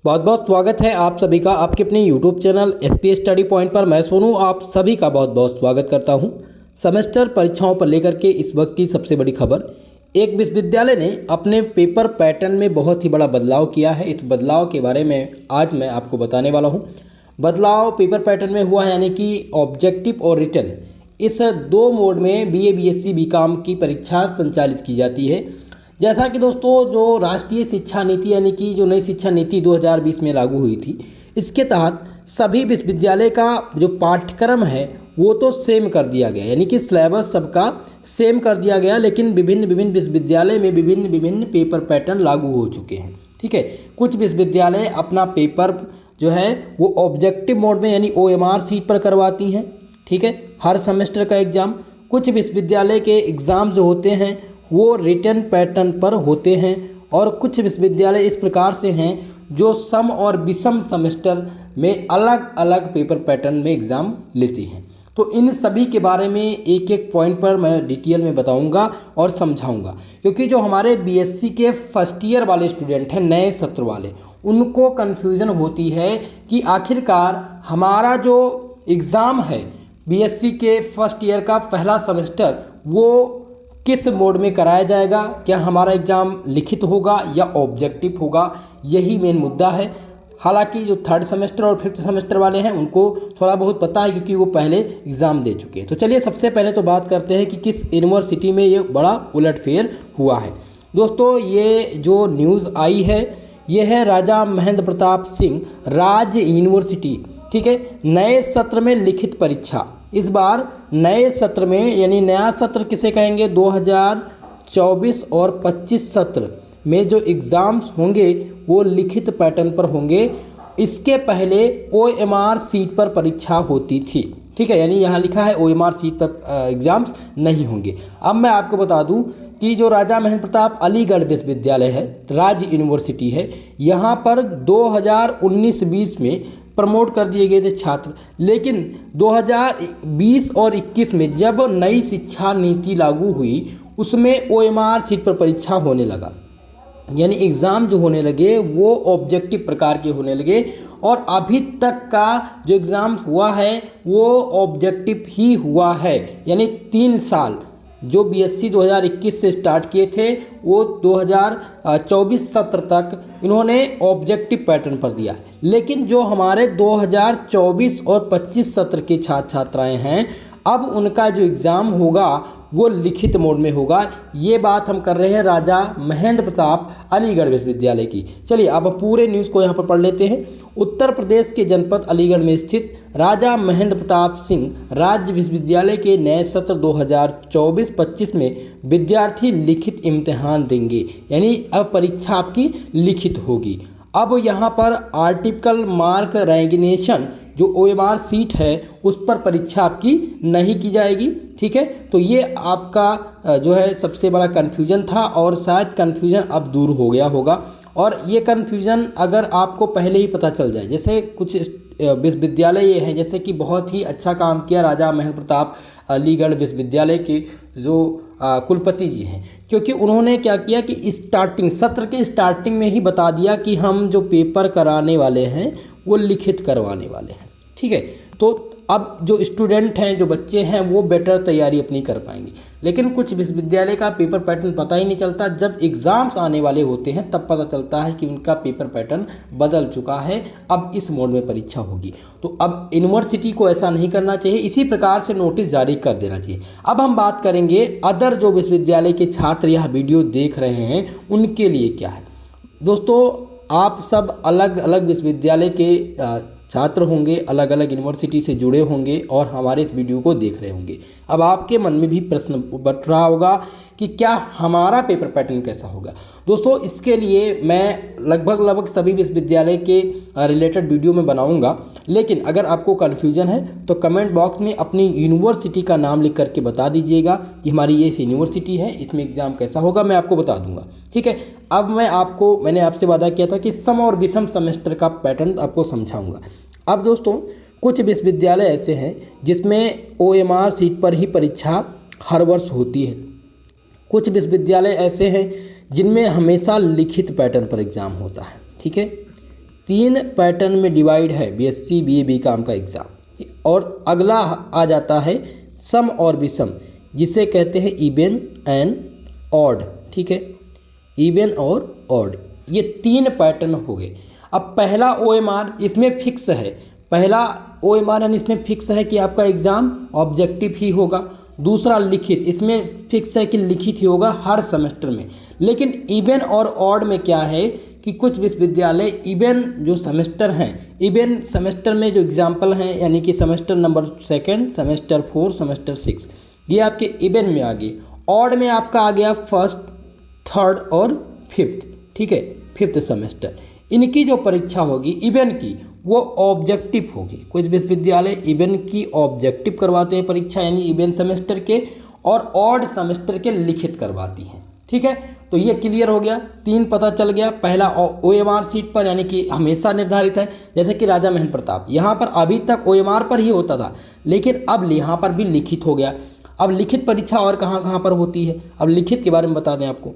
बहुत बहुत स्वागत है आप सभी का आपके अपने YouTube channel SPS study point पर। मैं सोनू आप सभी का बहुत बहुत स्वागत करता हूं। सेमेस्टर परीक्षाओं पर लेकर के इस वक्त की सबसे बड़ी खबर, एक विश्वविद्यालय ने अपने पेपर पैटर्न में बहुत ही बड़ा बदलाव किया है। इस बदलाव के बारे में आज मैं आपको बताने वाला हूं। बदलाव पेपर पैटर्न में हुआ है, यानी कि ऑब्जेक्टिव और रिटन, इस दो मोड में बीए बीएससी बीकॉम की परीक्षा संचालित की जाती है। जैसा कि दोस्तों जो राष्ट्रीय शिक्षा नीति यानी कि जो नई शिक्षा नीति 2020 में लागू हुई थी, इसके तहत सभी विश्वविद्यालय का जो पाठ्यक्रम है वो तो सेम कर दिया गया, यानी कि सिलेबस सबका सेम कर दिया गया, लेकिन विभिन्न विश्वविद्यालय में विभिन्न पेपर पैटर्न लागू हो चुके हैं। ठीक है, कुछ विश्वविद्यालय अपना पेपर जो है वो ऑब्जेक्टिव मोड में यानी OMR सीट पर करवाती हैं। ठीक है, हर सेमेस्टर का एग्ज़ाम। कुछ विश्वविद्यालय के एग्ज़ाम जो होते हैं वो रिटन पैटर्न पर होते हैं, और कुछ विश्वविद्यालय इस प्रकार से हैं जो सम और विषम सेमेस्टर में अलग अलग पेपर पैटर्न में एग्ज़ाम लेती हैं। तो इन सभी के बारे में एक एक पॉइंट पर मैं डिटेल में बताऊंगा और समझाऊंगा, क्योंकि जो हमारे बीएससी के फर्स्ट ईयर वाले स्टूडेंट हैं, नए सत्र वाले, उनको कन्फ्यूज़न होती है कि आखिरकार हमारा जो एग्ज़ाम है बीएससी के फर्स्ट ईयर का पहला सेमेस्टर वो किस मोड में कराया जाएगा, क्या हमारा एग्ज़ाम लिखित होगा या ऑब्जेक्टिव होगा, यही मेन मुद्दा है। हालांकि जो थर्ड सेमेस्टर और फिफ्थ सेमेस्टर वाले हैं उनको थोड़ा बहुत पता है, क्योंकि वो पहले एग्ज़ाम दे चुके हैं। तो चलिए सबसे पहले तो बात करते हैं कि किस यूनिवर्सिटी में ये बड़ा उलटफेर हुआ है। दोस्तों ये जो न्यूज़ आई है ये है राजा महेंद्र प्रताप सिंह राज्य यूनिवर्सिटी। ठीक है, नए सत्र में लिखित परीक्षा। इस बार नए सत्र में, यानी नया सत्र किसे कहेंगे, 2024 और 25 सत्र में जो एग्ज़ाम्स होंगे वो लिखित पैटर्न पर होंगे। इसके पहले OMR सीट पर परीक्षा होती थी। ठीक है, यानी यहाँ लिखा है OMR सीट पर एग्ज़ाम्स नहीं होंगे। अब मैं आपको बता दूँ कि जो राजा महेंद्र प्रताप अलीगढ़ विश्वविद्यालय है, राज्य यूनिवर्सिटी है, यहाँ पर 2019-20 में प्रमोट कर दिए गए थे छात्र, लेकिन 2020 और 21 में जब नई शिक्षा नीति लागू हुई उसमें OMR सीट पर परीक्षा होने लगा, यानी एग्ज़ाम जो होने लगे वो ऑब्जेक्टिव प्रकार के होने लगे। और अभी तक का जो एग्ज़ाम हुआ है वो ऑब्जेक्टिव ही हुआ है, यानी 3 साल जो बीएससी 2021 से स्टार्ट किए थे वो 2024 सत्र तक इन्होंने ऑब्जेक्टिव पैटर्न पर दिया। लेकिन जो हमारे 2024 और 25 सत्र के छात्र छात्राएं हैं, अब उनका जो एग्ज़ाम होगा वो लिखित मोड में होगा। ये बात हम कर रहे हैं राजा महेंद्र प्रताप अलीगढ़ विश्वविद्यालय की। चलिए अब पूरे न्यूज़ को यहाँ पर पढ़ लेते हैं। उत्तर प्रदेश के जनपद अलीगढ़ में स्थित राजा महेंद्र प्रताप सिंह राज्य विश्वविद्यालय के नए सत्र 2024-25 में विद्यार्थी लिखित इम्तिहान देंगे, यानी अब परीक्षा आपकी लिखित होगी। अब यहाँ पर आर्टिकल मार्क रेजिग्नेशन जो OMR सीट है उस पर परीक्षा आपकी नहीं की जाएगी। ठीक है, तो ये आपका जो है सबसे बड़ा कन्फ्यूजन था, और शायद कन्फ्यूजन अब दूर हो गया होगा। और ये कन्फ्यूजन अगर आपको पहले ही पता चल जाए, जैसे कुछ विश्वविद्यालय ये हैं, जैसे कि बहुत ही अच्छा काम किया राजा महेंद्र प्रताप अलीगढ़ विश्वविद्यालय के जो कुलपति जी हैं, क्योंकि उन्होंने क्या किया कि सत्र के स्टार्टिंग में ही बता दिया कि हम जो पेपर कराने वाले हैं वो लिखित करवाने वाले हैं। ठीक है, तो अब जो स्टूडेंट हैं, जो बच्चे हैं, वो बेटर तैयारी अपनी कर पाएंगे। लेकिन कुछ विश्वविद्यालय का पेपर पैटर्न पता ही नहीं चलता, जब एग्ज़ाम्स आने वाले होते हैं तब पता चलता है कि उनका पेपर पैटर्न बदल चुका है, अब इस मोड में परीक्षा होगी। तो अब यूनिवर्सिटी को ऐसा नहीं करना चाहिए, इसी प्रकार से नोटिस जारी कर देना चाहिए। अब हम बात करेंगे अदर जो विश्वविद्यालय के छात्र यह वीडियो देख रहे हैं उनके लिए क्या है। दोस्तों आप सब अलग अलग विश्वविद्यालय के छात्र होंगे, अलग अलग यूनिवर्सिटी से जुड़े होंगे और हमारे इस वीडियो को देख रहे होंगे। अब आपके मन में भी प्रश्न उठ रहा होगा कि क्या हमारा पेपर पैटर्न कैसा होगा। दोस्तों इसके लिए मैं लगभग सभी विश्वविद्यालय के रिलेटेड वीडियो में बनाऊंगा, लेकिन अगर आपको कन्फ्यूजन है तो कमेंट बॉक्स में अपनी यूनिवर्सिटी का नाम लिख करके बता दीजिएगा कि हमारी ये यूनिवर्सिटी है, इसमें एग्ज़ाम कैसा होगा, मैं आपको बता दूंगा। ठीक है, अब मैंने आपसे वादा किया था कि सम और विषम सेमेस्टर का पैटर्न आपको समझाऊंगा। अब दोस्तों कुछ विश्वविद्यालय ऐसे हैं जिसमें OMR सीट पर ही परीक्षा हर वर्ष होती है। कुछ विश्वविद्यालय ऐसे हैं जिनमें हमेशा लिखित पैटर्न पर एग्ज़ाम होता है। ठीक है, 3 पैटर्न में डिवाइड है बीएससी बीए बीकॉम का एग्ज़ाम। और अगला आ जाता है सम और विषम, जिसे कहते हैं इवन एंड ऑड। ठीक है, इवन और ऑड, ये 3 पैटर्न हो गए। अब पहला ओएमआर इसमें फिक्स है, पहला ओएमआर यानी इसमें फिक्स है कि आपका एग्ज़ाम ऑब्जेक्टिव ही होगा। दूसरा लिखित, इसमें फिक्स है कि लिखित ही होगा हर सेमेस्टर में। लेकिन इवन और ऑड में क्या है कि कुछ विश्वविद्यालय इवन जो सेमेस्टर हैं, इवन सेमेस्टर में जो एग्जाम्पल हैं यानी कि सेमेस्टर नंबर 2, सेमेस्टर 4, सेमेस्टर 6, ये आपके इवन में आ गए। ऑड में आपका आ गया 1st, 3rd और 5th। ठीक है, 5th सेमेस्टर। इनकी जो परीक्षा होगी इवन की वो ऑब्जेक्टिव होगी। कुछ विश्वविद्यालय इवन की ऑब्जेक्टिव करवाते हैं परीक्षा यानी इवन सेमेस्टर के, और ऑड सेमेस्टर के लिखित करवाती हैं। ठीक है, तो ये क्लियर हो गया, 3 पता चल गया। पहला ओएमआर सीट पर यानी कि हमेशा निर्धारित है, जैसे कि राजा महेंद्र प्रताप, यहाँ पर अभी तक ओएमआर पर ही होता था, लेकिन अब यहाँ पर भी लिखित हो गया। अब लिखित परीक्षा और कहाँ कहाँ पर होती है, अब लिखित के बारे में बता दें आपको।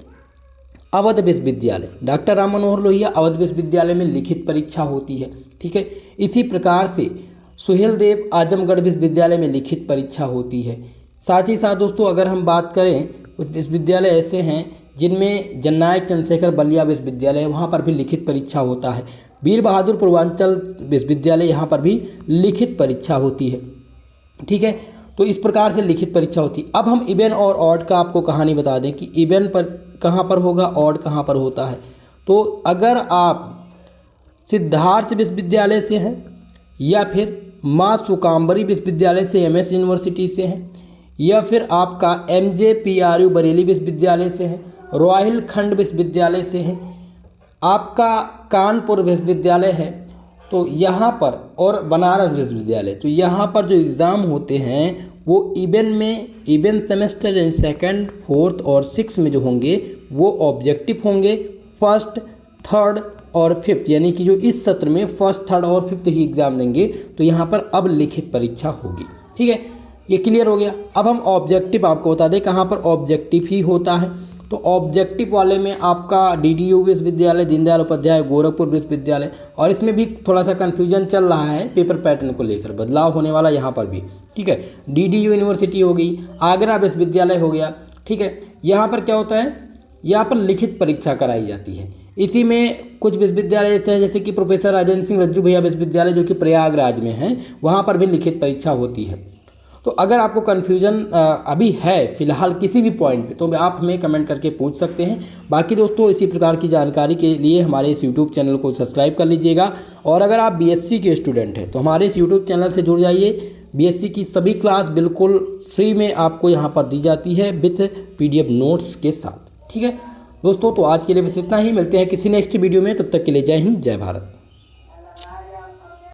अवध विश्वविद्यालय, डॉक्टर राम मनोहर लोहिया अवध विश्वविद्यालय में लिखित परीक्षा होती है। ठीक है, इसी प्रकार से सुहेल देव आजमगढ़ विश्वविद्यालय में लिखित परीक्षा होती है। साथ ही साथ दोस्तों अगर हम बात करें, कुछ विश्वविद्यालय ऐसे हैं जिनमें जननायक चंद्रशेखर बलिया विश्वविद्यालय है, वहाँ पर भी लिखित परीक्षा होता है। वीर बहादुर पूर्वांचल विश्वविद्यालय, यहाँ पर भी लिखित परीक्षा होती है। ठीक है, तो इस प्रकार से लिखित परीक्षा होती है। अब हम इवन और ऑड का आपको कहानी बता दें कि इवन पर कहाँ पर होगा, ऑड कहाँ पर होता है। तो अगर आप सिद्धार्थ विश्वविद्यालय से हैं या फिर माँ सुकाम्बरी विश्वविद्यालय से एमएस यूनिवर्सिटी से हैं, या फिर आपका MJPRU बरेली विश्वविद्यालय से है, रॉयल खंड विश्वविद्यालय से है, आपका कानपुर विश्वविद्यालय है, तो यहाँ पर, और बनारस विश्वविद्यालय, तो यहाँ पर जो एग्ज़ाम होते हैं वो इवन में, इवन सेमेस्टर यानी 2nd, 4th और 6th में जो होंगे वो ऑब्जेक्टिव होंगे। 1st, 3rd और 5th यानी कि जो इस सत्र में 1st, 3rd और 5th ही एग्ज़ाम देंगे, तो यहाँ पर अब लिखित परीक्षा होगी। ठीक है, ये क्लियर हो गया। अब हम ऑब्जेक्टिव आपको बता दें कहाँ पर ऑब्जेक्टिव ही होता है। तो ऑब्जेक्टिव वाले में आपका DDU विश्वविद्यालय, दीनदयाल उपाध्याय गोरखपुर विश्वविद्यालय, और इसमें भी थोड़ा सा कन्फ्यूजन चल रहा है पेपर पैटर्न को लेकर, बदलाव होने वाला यहाँ पर भी। ठीक है, DDU यूनिवर्सिटी हो गई, आगरा विश्वविद्यालय हो गया। ठीक है, यहाँ पर क्या होता है, यहाँ पर लिखित परीक्षा कराई जाती है। इसी में कुछ विश्वविद्यालय ऐसे हैं जैसे कि प्रोफेसर राजेंद्र सिंह रज्जू भैया विश्वविद्यालय जो कि प्रयागराज में है, वहाँ पर भी लिखित परीक्षा होती है। तो अगर आपको कन्फ्यूजन अभी है फिलहाल किसी भी पॉइंट पे, तो आप हमें कमेंट करके पूछ सकते हैं। बाकी दोस्तों इसी प्रकार की जानकारी के लिए हमारे इस यूट्यूब चैनल को सब्सक्राइब कर लीजिएगा। और अगर आप बीएससी के स्टूडेंट हैं तो हमारे इस यूट्यूब चैनल से जुड़ जाइए। बीएससी की सभी क्लास बिल्कुल फ्री में आपको यहाँ पर दी जाती है विथ PDF नोट्स के साथ। ठीक है दोस्तों, तो आज के लिए बस इतना ही, मिलते हैं किसी नेक्स्ट वीडियो में, तब तक के लिए जय हिंद, जय भारत।